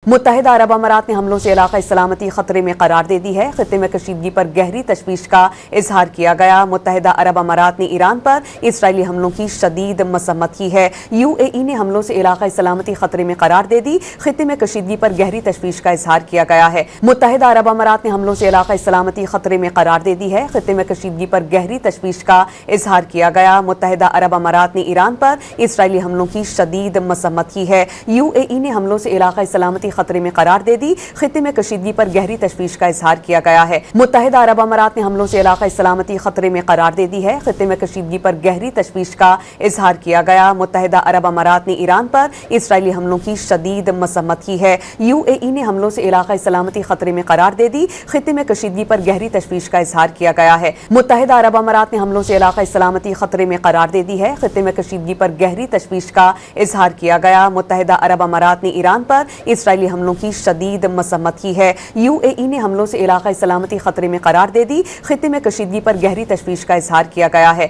متحدہ عرب امارات نے حملوں سے علاقائی سلامتی خطرے میں قرار دے دی ہے۔ خطے میں کشیدگی پر گہری تشویش کا اظہار کیا گیا۔ متحدہ عرب امارات نے ایران پر اسرائیلی حملوں کی شدید مذمت کی ہے۔ UAE نے حملوں سے علاقائی سلامتی خطرے میں قرار دے دی۔ خطے میں کشیدگی پر گہری تشویش کا اظہار کیا گیا ہے۔ متحدہ عرب امارات نے حملوں سے علاقائی سلامتی خطرے میں قرار دے دی ہے۔ خطے میں کشیدگی پر گہری تشویش کا اظہار کیا گیا۔ متحدہ عرب امارات نے ایران پر اسرائیلی حملوں کی شدید مذمت کی ہے۔ UAE نے حملوں سے علاقائی سلامتی خطرے میں قرار دے دی۔ خطے میں کشیدگی پر گہری تشویش کا اظہار کیا گیا ہے۔ متحدہ عرب امارات نے حملوں سے علاقائی سلامتی خطرے میں قرار دے دی ہے۔ خطے میں کشیدگی پر گہری تشویش کا اظہار کیا گیا۔ متحدہ عرب امارات نے ایران پر اسرائیلی حملوں کی شدید مذمت کی ہے۔ UAE نے حملوں سے علاقائی سلامتی خطرے میں قرار دے دی۔ خطے میں کشیدگی پر گہری تشویش کا اظہار کیا گیا ہے۔ متحدہ عرب امارات نے حملوں سے علاقائی سلامتی خطرے میں قرار دے دی ہے۔ خطے میں کشیدگی پر گہری تشویش کا اظہار کیا گیا۔ متحدہ عرب امارات نے ایران پر اسرائیلی حملوں کی شدید مذمت کی ہے۔ UAE نے حملوں سے علاقائی سلامتی خطرے میں قرار دے دی۔ خطے میں کشیدگی پر گہری تشویش کا اظہار کیا گیا ہے۔